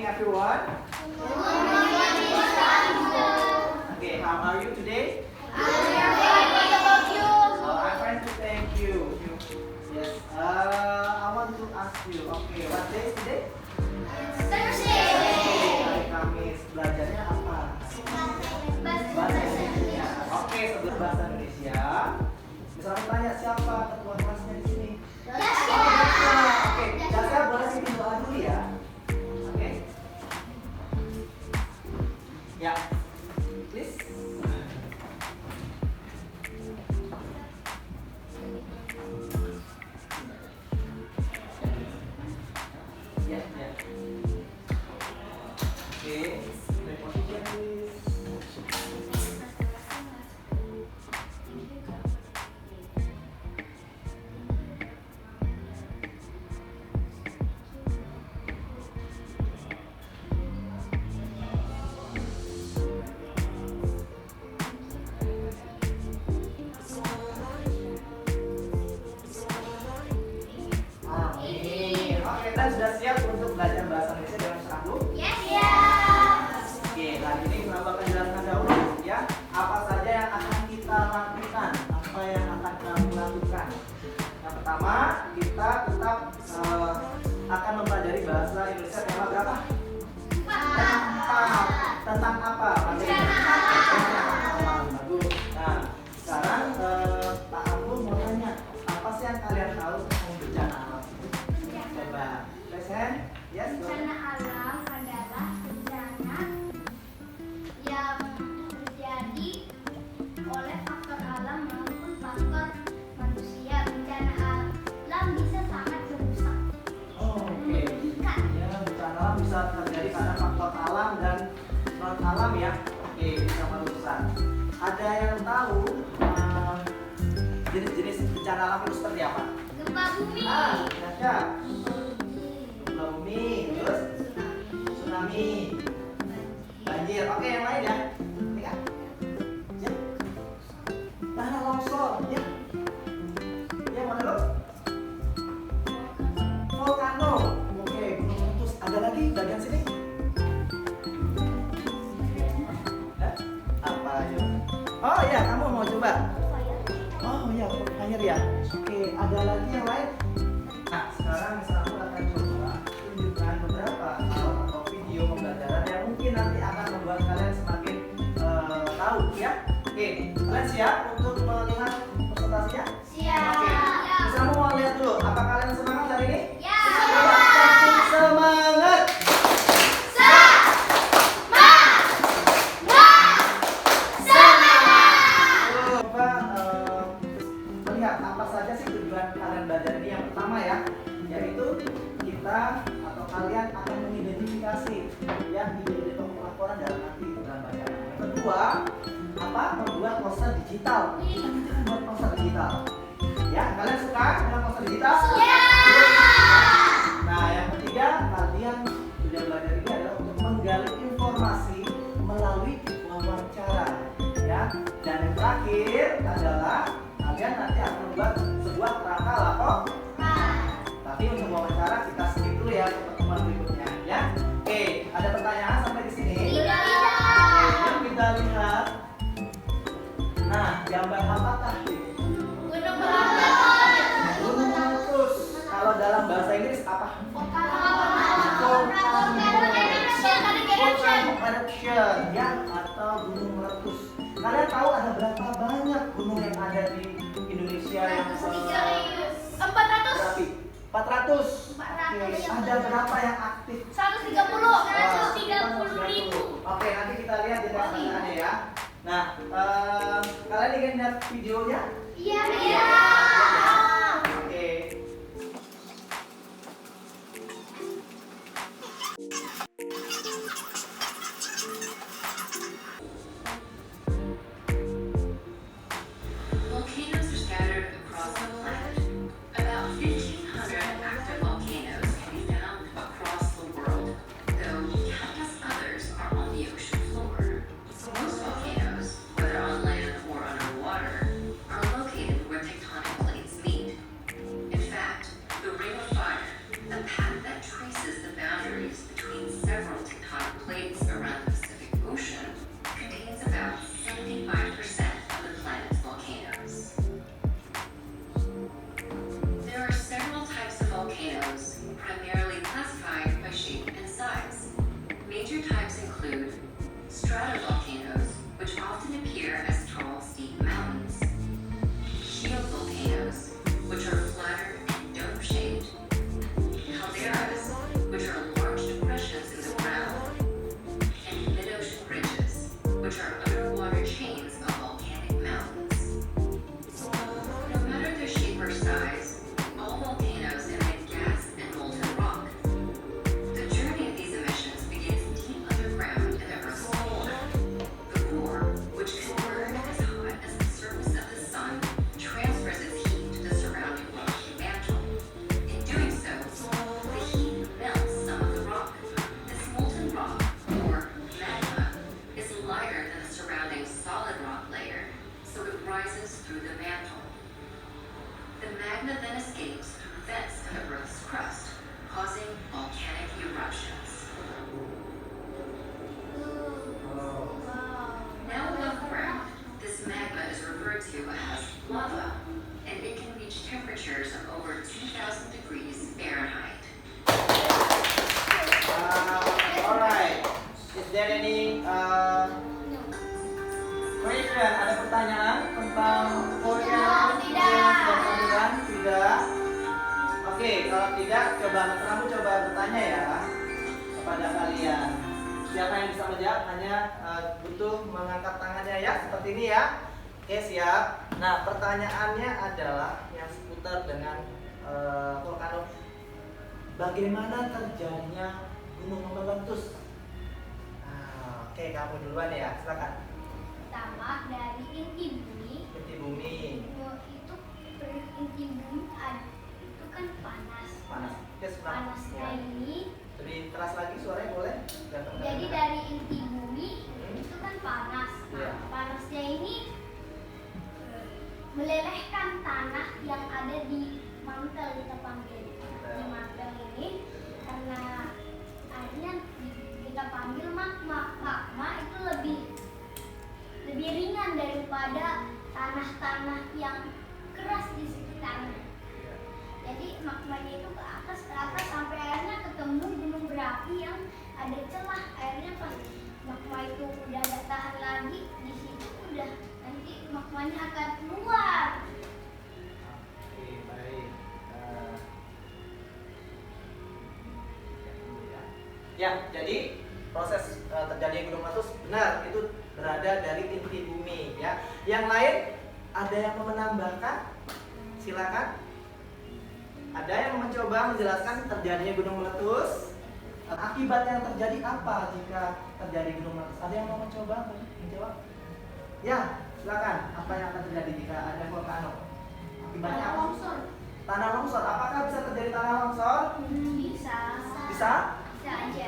morning, everyone. Okay, how are you today? What about you? I'm fine too, thank you. Yes. I want to ask you. Okay, what day is today? Thursday. Hari Kamis. Belajarnya apa? Bahasa Indonesia. Oke, sebelum bahasa Indonesia, bisa aku tanya siapa ketua kelasnya di sini? Oke, Dasya boleh bikin doa dulu ya. Oke. Ya, please. Ya, ya. Oke, take position please. Amin. Oke, kita sudah siap untuk belajar bahasa Indonesia dengan satu. Oke, hari ini kita bakal jelaskan dahulu ya apa saja yang akan kita lakukan, apa yang akan kamu lakukan. Yang pertama, kita tetap akan mempelajari bahasa Indonesia tema berapa? Tentang apa? Bagus. Nah, sekarang Pak Ambu mau tanya, apa sih yang kalian tahu tentang bencana alam? Coba, raise hand. Yes, go. Bencana alam adalah bencana yang terjadi oleh faktor alam maupun faktor manusia. Bencana alam bisa sangat merusak. Oke. Ya, bencana alam bisa terjadi karena faktor alam dan non alam ya. Oke, bisa merusak. Ada yang tahu jenis-jenis bencana alam itu seperti apa? Gempa bumi. Dasya. Gempa bumi, terus tsunami, banjir. Oke, yang lain ya. Ini kan? Ya. Tanah longsor, ya. Yang mana lo? Volcano. Oke, gunung meletus. Ada lagi bagian sini? Apa aja? Oh iya, kamu mau coba? Oh iya, fire ya. Oke, ada lagi yang lain? Nah, sekarang aku akan coba tunjukkan beberapa hal atau video pembelajaran yang mungkin nanti akan membuat kalian semakin tahu ya. Oke, kalian siap untuk melihat presentasinya? Oke, bisa mau lihat dulu. Apa kalian semangat hari ini? Semangat! Coba melihat apa saja sih tujuan kalian belajar ini. Yang pertama ya, yaitu kita atau kalian akan mengidentifikasi ya ide-ide pelaporan dalam nanti dalam bacaan. Yang kedua, apa? Membuat poster digital. Kita akan buat poster digital. Ya, kalian suka dengan poster digital? Nah, yang ketiga, kalian sudah belajar ini adalah untuk menggali informasi melalui wawancara, ya. Dan yang terakhir adalah kalian nanti akan membuat sebuah kerangka laporan. Tapi untuk wawancara kita skip dulu ya ke pertemuan berikutnya, ya. Oke, ada pertanyaan sampai di sini? Yuk kita lihat. Nah, gambar apakah ini? Gunung meletus. Kalau dalam bahasa Inggris apa? Volcanic eruption ya, atau gunung meletus. Kalian tahu ada berapa banyak gunung yang ada di Indonesia yang berarti 400. Oke, ada berapa yang aktif? 130.000. Oke, nanti kita lihat di pertanyaannya ya. Nah, kalian ingin lihat videonya? Iya. Oke. Volcanoes are scattered across the planet. About 1,500 active volcanoes can be found across the world, though countless others are on the ocean floor. Most volcanoes, whether on land or underwater, are located where tectonic plates meet. magma then escapes through vents in the Earth's crust, causing volcanic eruptions. Now above ground, this magma is referred to as lava, and it can reach temperatures of over 2,000 degrees Fahrenheit. Alright. Is there any question? Ada pertanyaan tentang volcano yang sudah kemudian? Tidak. Oke, kalau tidak, kamu coba bertanya ya kepada kalian. Siapa yang bisa menjawab hanya butuh mengangkat tangannya ya, seperti ini ya. Oke, siap. Nah, pertanyaannya adalah yang seputar dengan volcano. Bagaimana terjadinya gunung meletus? Nah, oke, kamu duluan ya, silakan. Pertama dari inti bumi. Inti bumi. Itu inti bumi itu kan panas. Panas. Oke, sebentar. Panasnya Ya. ini. Lebih keras lagi suaranya boleh? Jadi dari inti bumi itu kan panas. Iya. Nah, panasnya ini melelehkan tanah yang ada di mantel, kita panggil di mantel ini, karena akhirnya kita panggil magma. Magma itu lebih ringan daripada tanah-tanah yang keras di sekitarnya. Jadi magmanya itu ke atas sampai akhirnya ketemu gunung berapi yang ada celah. Akhirnya pas magma itu udah gak tahan lagi, di situ udah nanti magmanya akan keluar. Oke, baik. Ya, jadi proses terjadinya gunung meletus benar itu berada dari inti bumi ya. Yang lain ada yang mau menambahkan? Silakan. Ada yang mencoba menjelaskan terjadinya gunung meletus? Akibat yang terjadi apa jika terjadi gunung meletus? Ada yang mau mencoba menjawab? Ya, silakan. Apa yang akan terjadi jika ada volcano? Akibatnya Tanah apa? longsor. Tanah longsor. Apakah bisa terjadi tanah longsor? Bisa. Bisa? Bisa aja.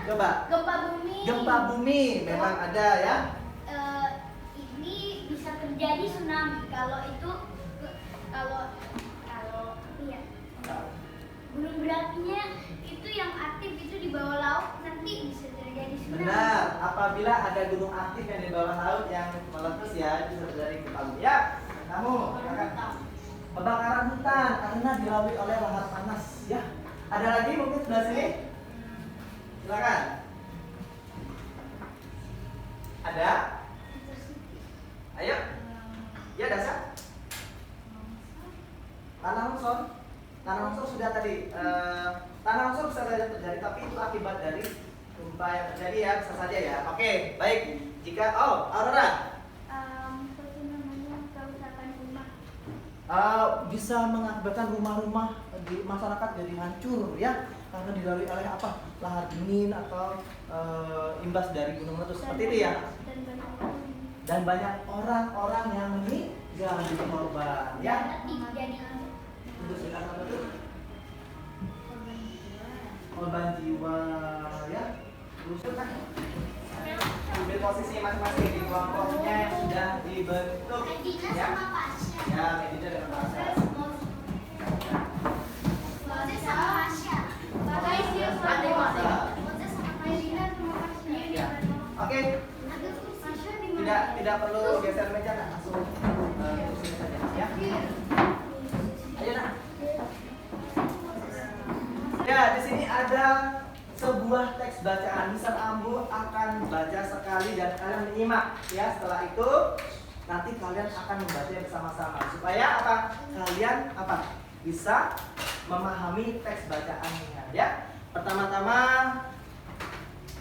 Coba. Gempa bumi. Gempa bumi memang ada ya. Ini bisa terjadi tsunami kalau itu kalau iya. Gunung berapinya itu yang aktif itu di bawah laut, nanti bisa terjadi tsunami. Benar. Apabila ada gunung aktif yang di bawah laut yang meletus ya, bisa terjadi gempa bumi. Ya, kamu silakan. Kebakaran hutan karena dilalui oleh lahar panas. Ya. Ada lagi mungkin sebelah sini? Silakan. Ada? Ayo. Ya, Dasa. Tanah longsor. Tanah longsor sudah tadi. Tanah longsor bisa saja terjadi, tapi itu akibat dari gempa yang terjadi ya, bisa saja ya. Oke, baik. Jika Aurora Kerusakan rumah. bisa mengakibatkan rumah-rumah di masyarakat jadi hancur ya, karena dilalui oleh apa? Lahar dingin atau imbas dari gunung meletus seperti itu ya. Dan banyak orang-orang yang meninggal di korban ya. Untuk silakan apa tuh? Korban jiwa ya. Terus kan ambil posisi masing-masing di kelompoknya yang sudah dibentuk ya. Ya, Medina dengan Pasha. Oke, tidak perlu geser meja, nak. Langsung kursi saja ya. Ayo, nak. Ya, di sini ada sebuah teks bacaan. Misal Ambu akan baca sekali dan kalian menyimak ya. Setelah itu nanti kalian akan membaca bersama-sama supaya apa? Kalian apa? Bisa memahami teks bacaannya ya. Pertama-tama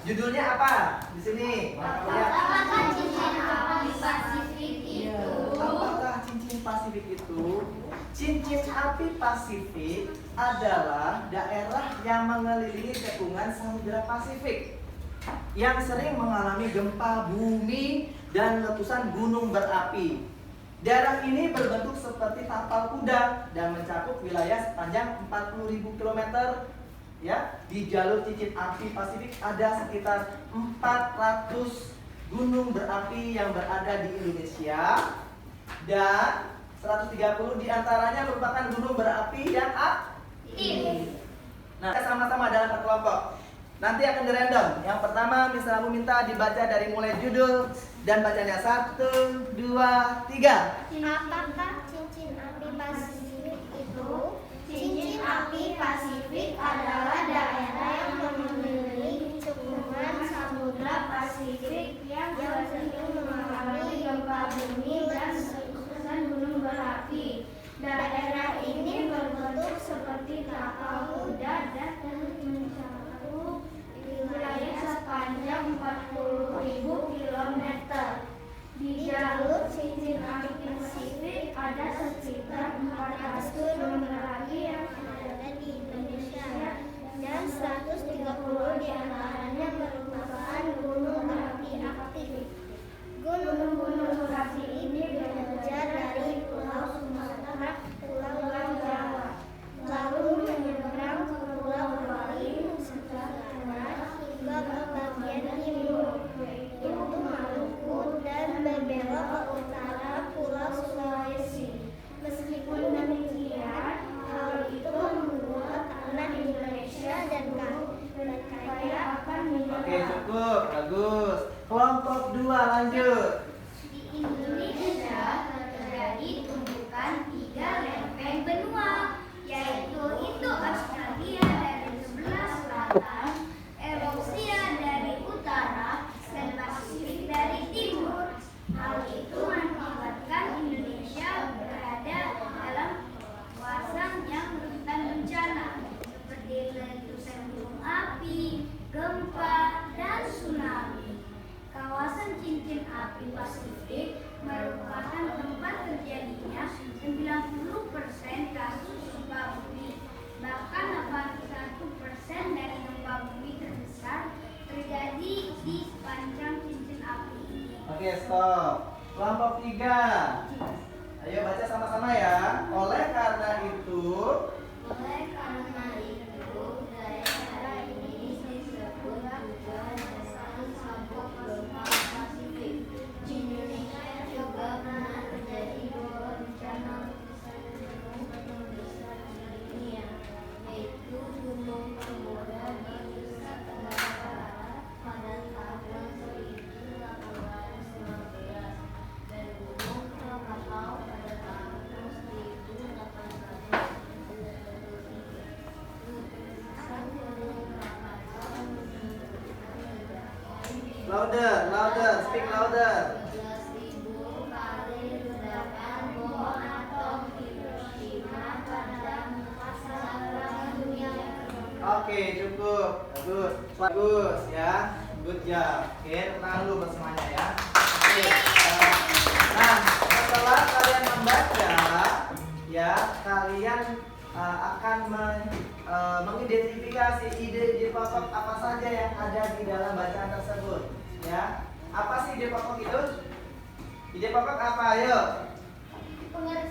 judulnya apa? Di sini. Apakah cincin api Pasifik Iya. itu? Apakah cincin Pasifik itu? Cincin api Pasifik adalah daerah yang mengelilingi cekungan Samudra Pasifik yang sering mengalami gempa bumi dan letusan gunung berapi. Daerah ini berbentuk seperti tapal kuda dan mencakup wilayah sepanjang 40.000 km. Ya, di jalur cincin api Pasifik ada sekitar 400 gunung berapi yang berada di Indonesia dan 130 diantaranya merupakan gunung berapi yang aktif. Nah, kita sama-sama dalam berkelompok. Nanti akan dirandom. Yang pertama, misalnya minta dibaca dari mulai judul dan bacanya 1, 2, 3. Apakah cincin api Pasifik itu? Cincin api Pasifik adalah daerah yang memiliki cekungan Samudra Pasifik yang sering mengalami gempa bumi dan letusan gunung berapi. Daerah ini berbentuk seperti kapal kuda dan mencakup wilayah sepanjang 40.000 km. Di jalur cincin api Pasifik ada sekitar 400 gunung berapi yang ada di Indonesia dan 130 diantaranya merupakan gunung berapi aktif. Gunung-gunung berapi ini berasal dari Pulau Sumatera, Pulau Jawa, lalu menyeberang ke Pulau Bali, Nusa Tenggara hingga ke bagian timur, yaitu Maluku, dan berbelok ke utara Pulau Sulawesi. Meskipun demikian, hal itu membuat tanah Indonesia dan kaya akan mineral. Oke, cukup. Bagus. Kelompok 2 lanjut. Di Indonesia terjadi tumbukan 3 lempeng benua, yaitu Australia dari sebelah selatan, Eurasia dari utara, dan Pasifik dari timur. Hal itu mengakibatkan Indonesia berada dalam kawasan yang rentan bencana seperti letusan gunung api, gempa, dan tsunami. Kawasan cincin api Pasifik merupakan tempat terjadinya 90% kasus gempa bumi. Bahkan 81% dari gempa bumi terbesar terjadi di sepanjang cincin api ini. Oke, stop. Kelompok 3. Ayo baca sama-sama ya. Oleh karena itu, daerah ini disebut juga dasar sabuk gempa Pasifik. Di Indonesia juga pernah terjadi 2 bencana letusan gunung terbesar di dunia, yaitu Gunung Tambora di Nusa Tenggara pada tahun 1815 dan Gunung Krakatau pada tahun 1823. louder, speak louder. 11.000 kali ledakan bom atom Hiroshima pada masa Perang Dunia Kedua. Oke, cukup. Bagus ya. Good job. Oke, tenang dulu bersemuanya ya. Oke. Nah, setelah kalian membaca ya, kalian akan mengidentifikasi ide-ide pokok apa saja yang ada di dalam bacaan tersebut ya. Apa sih ide pokok itu? Ide pokok apa? Ayo.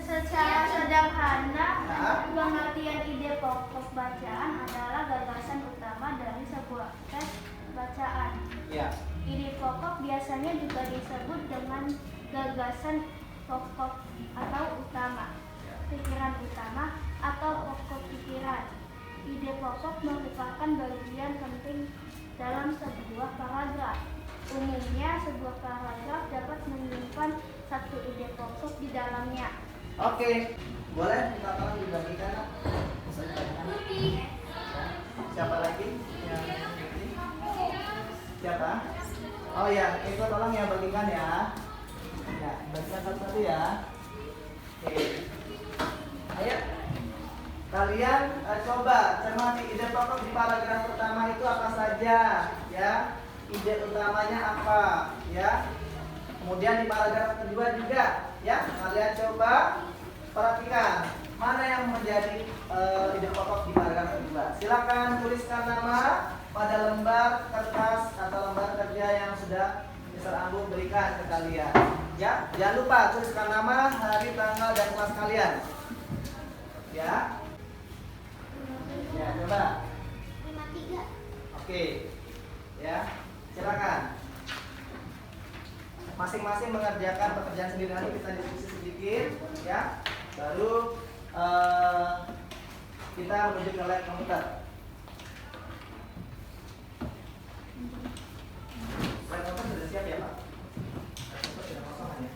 Secara sederhana, Nah. pengertian ide pokok bacaan adalah gagasan utama dari sebuah teks bacaan. Ya. Ide pokok biasanya juga disebut dengan gagasan pokok atau utama, pikiran utama, atau pokok pikiran. Ide pokok merupakan bagian penting dalam sebuah paragraf. Umumnya, sebuah paragraf dapat menyimpan satu ide pokok di dalamnya. Oke. Boleh minta tolong dibagikan? Bisa dibagikan? Ya. Siapa lagi? Yang ini? Siapa? Oh ya, itu tolong ya bagikan ya. Ya, bagikan satu-satu ya. Oke. Ayo. Kalian coba cermati ide pokok di paragraf pertama itu apa saja, ya? Ide utamanya apa, ya? Kemudian di paragraf kedua juga, ya. Kalian coba perhatikan mana yang menjadi ide pokok di paragraf kedua. Silakan tuliskan nama pada lembar kertas atau lembar kerja yang sudah Mr. Ambu berikan ke kalian. Ya, jangan lupa tuliskan nama, hari, tanggal, dan kelas kalian. Ya. Ya, coba. 53. Oke. Ya, silakan. Masing-masing mengerjakan pekerjaan sendiri, nanti kita diskusi sedikit, ya. Baru kita menuju ke lab komputer. Lab komputer sudah siap ya Pak? Lab komputer sudah kosongan ya?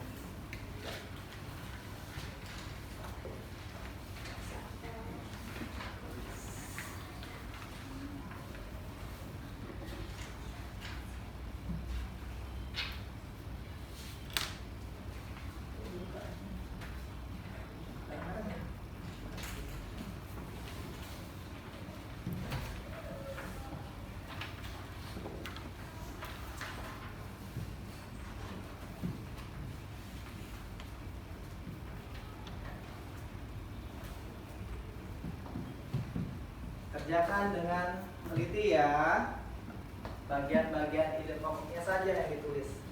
Kerjakan dengan teliti ya. Bagian-bagian ide pokoknya saja yang ditulis.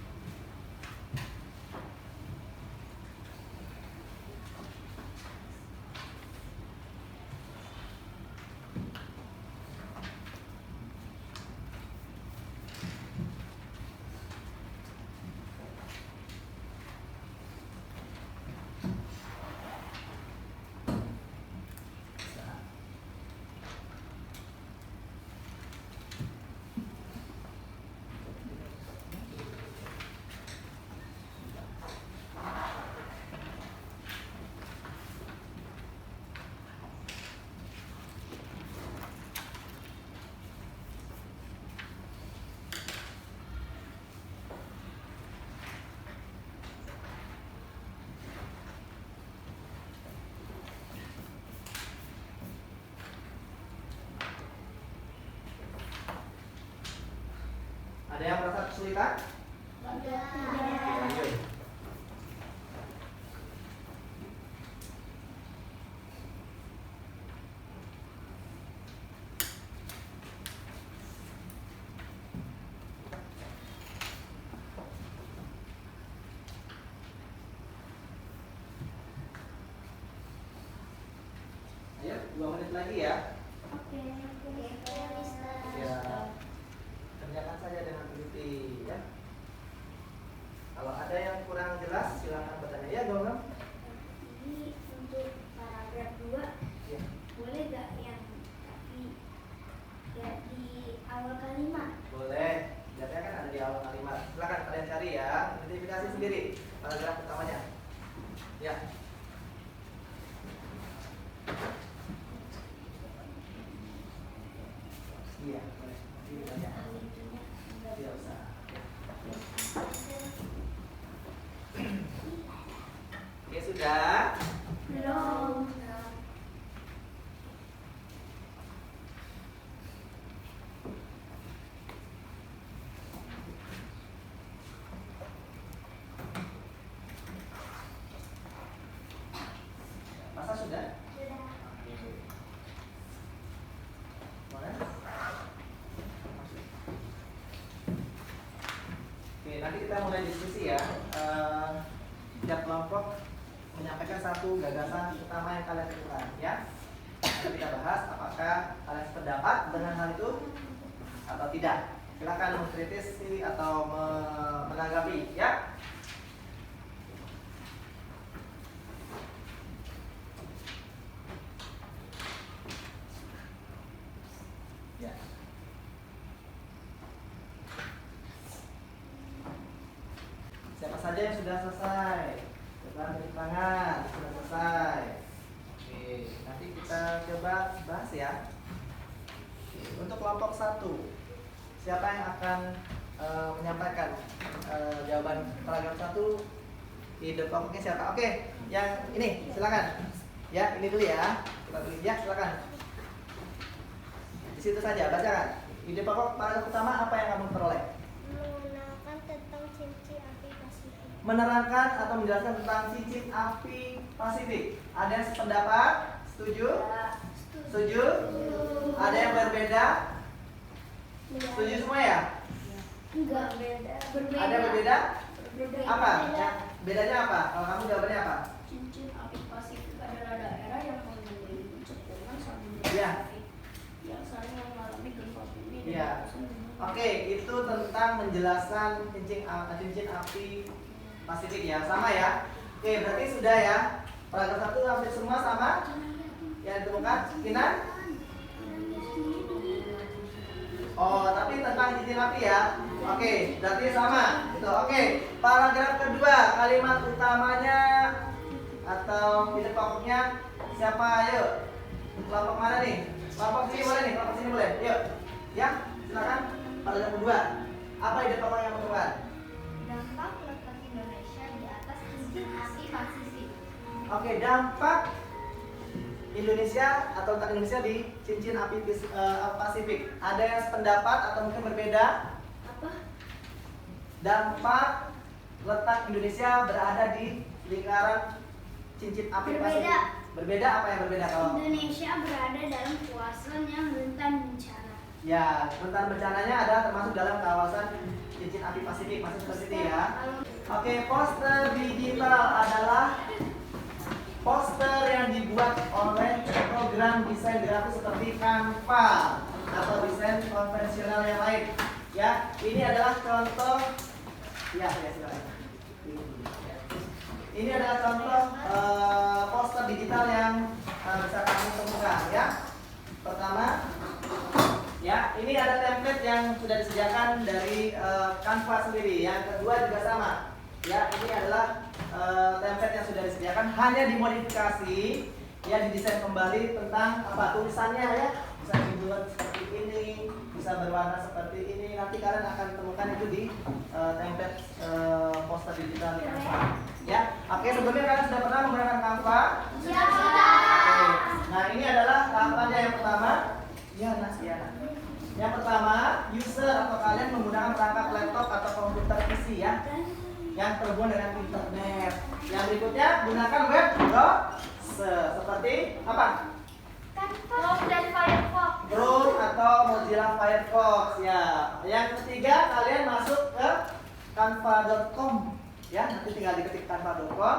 Ada yang merasa kesulitan? Tidak. Lanjut. Ayo, 2 menit lagi ya. Oke, Mister. Ya. Kerjakan saja dengan teliti ya. Kalau ada yang kurang jelas silakan bertanya ya, Gong. Ini untuk paragraf 2 Ya. boleh gak yang tapi ya di awal kalimat? Boleh. Biasanya kan ada di awal kalimat. Silakan kalian cari ya. Identifikasi sendiri paragraf utamanya. Ya. Iya, boleh. Nanti ditanya. Tidak usah. Oke, sudah. Belum. Masa sudah? Sudah. Mana? Oke, nanti kita mulai diskusi ya. Tiap kelompok menyampaikan satu gagasan utama yang kalian temukan ya. Nanti kita bahas apakah kalian sependapat dengan hal itu atau tidak. Silakan mengkritisi atau menanggapi ya. Ya. Siapa saja yang sudah selesai? Coba beri tangan, sudah selesai. Oke, nanti kita coba bahas ya. Oke, untuk kelompok 1, siapa yang akan menyampaikan jawaban paragraf 1? Ide pokoknya siapa? Oke, yang ini silakan. Ya, ini dulu ya. Kita tulis ya, silakan. Di situ saja, bacakan. Ide pokok paragraf utama apa yang kamu peroleh? Menerangkan tentang cincin api Pasifik. Menerangkan atau menjelaskan tentang cincin api Pasifik. Ada yang sependapat? Setuju? Setuju? Ada yang berbeda? Setuju semua ya? Enggak beda. Ada yang berbeda? Berbeda. Apa? Ya, bedanya apa? Kalau kamu jawabannya apa? Cincin api Pasifik adalah daerah yang mengalami pencepungan samudra Iya. Pasifik yang sering mengalami gempa bumi dan Iya. letusan gunung. Oke, itu tentang menjelaskan cincin api Pasifik ya, sama ya. Oke, berarti sudah ya. Paragraf 1 hampir semua sama yang ditemukan. Kinan? Oh, tapi tentang cincin api ya. Oke, berarti sama. Gitu. Oke, paragraf kedua, kalimat utamanya atau ide pokoknya siapa? Ayo. Kelompok mana nih? Kelompok sini boleh nih, kelompok sini boleh. Yuk. Ya, silakan. Paragraf kedua. Apa ide pokok yang pertama? Dampak letak Indonesia di atas cincin api Pasifik. Oke, dampak Indonesia atau letak Indonesia di cincin api Pasifik. Ada yang sependapat atau mungkin berbeda? Apa? Dampak letak Indonesia berada di lingkaran cincin api Berbeda. Pasifik. Berbeda, apa yang berbeda kalau? Indonesia berada dalam kawasan yang rentan bencana. Ya, rentan bencananya ada termasuk dalam kawasan cincin api Pasifik, masih seperti itu ya. Oke, poster digital adalah poster yang dibuat oleh program desain grafis seperti Canva atau desain konvensional yang lain. Ya, ini adalah contoh. Ya, silakan. Ini adalah contoh poster digital yang bisa kami temukan ya. Pertama, ya, ini ada template yang sudah disediakan dari Canva sendiri. Yang kedua juga sama. Ya, ini adalah template yang sudah disediakan, hanya dimodifikasi, ya didesain kembali tentang apa tulisannya ya. Bisa dibuat seperti ini, bisa berwarna seperti ini. Nanti kalian akan temukan itu di template poster digital di Canva. Ya, oke, sebelumnya kalian sudah pernah menggunakan Canva? Ya. Oke. Nah, ini adalah tahapannya yang pertama. Ya, ya. Yang pertama, user atau kalian menggunakan perangkat laptop atau komputer PC ya, yang terhubung dengan internet. Yang berikutnya, gunakan web browser seperti apa? Chrome dan Firefox. Chrome atau Mozilla Firefox ya. Yang ketiga, kalian masuk ke canva.com ya. Nanti tinggal diketik canva.com,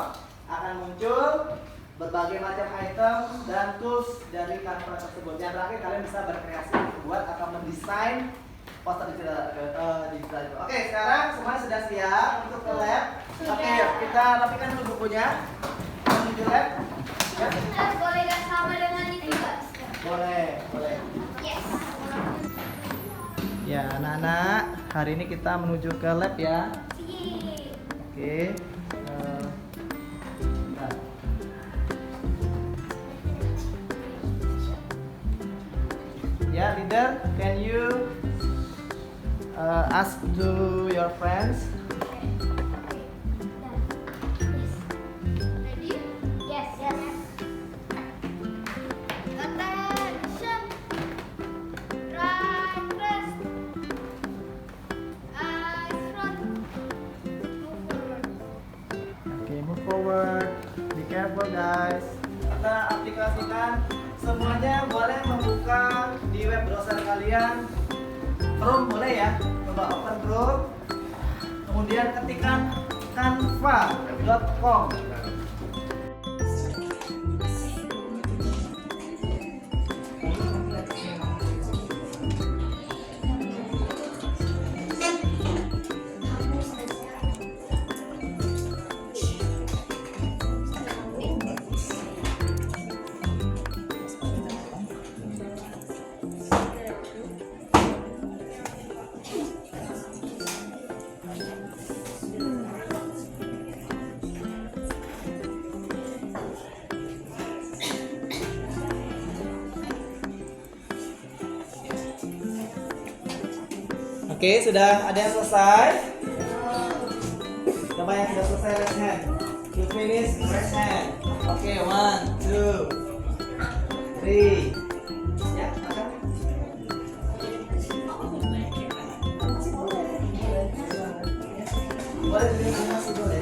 akan muncul berbagai macam item dan tools dari Canva tersebut. Yang terakhir, kalian bisa berkreasi, membuat atau mendesain poster digital itu. Oke, sekarang semuanya sudah siap untuk ke lab. Oke, kita rapikan dulu bukunya. Menuju lab. Ya. Boleh gak sama dengan itu guys? Boleh, boleh. Yes. Ya, anak-anak, hari ini kita menuju ke lab ya. Sip. Oke. Bentar. Ya, leader, can you ask to your friends? Ready? Yes. Yes. Attention. Right, rest. Eyes front. Move forward. Oke, move forward. Be careful guys. Kita aplikasikan semuanya, boleh membuka di web browser kalian. Chrome boleh ya. Coba open Chrome. Kemudian ketikkan canva.com. Oke, sudah ada yang selesai? Coba yang sudah selesai raise hand. You finish, raise hand. Oke, 1, 2, 3. Ya, makan. Boleh beli nasi boleh.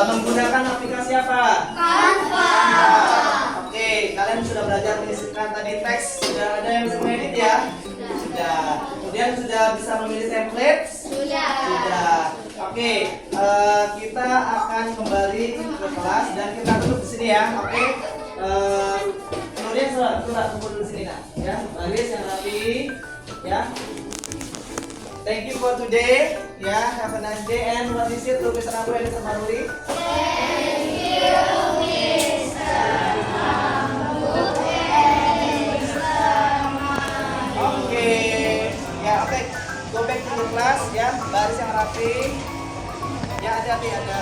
Menggunakan aplikasi apa? Canva. Oke, kalian sudah belajar menyisipkan tadi teks. Sudah ada yang bisa mengedit ya? Sudah. Kemudian memilih template? Sudah. Oke, kita akan kembali ke kelas dan kita duduk di sini ya. Oke. Kemudian sudah tunggu dulu di sini kan. Ya, baris yang rapi. Ya. Thank you for today. Ya, have a nice day. And what is it, Mr. Abu and Mr. Maruli? Oke. Ya, oke. Go back to the class ya. Baris yang rapi. Ya, hati-hati ada.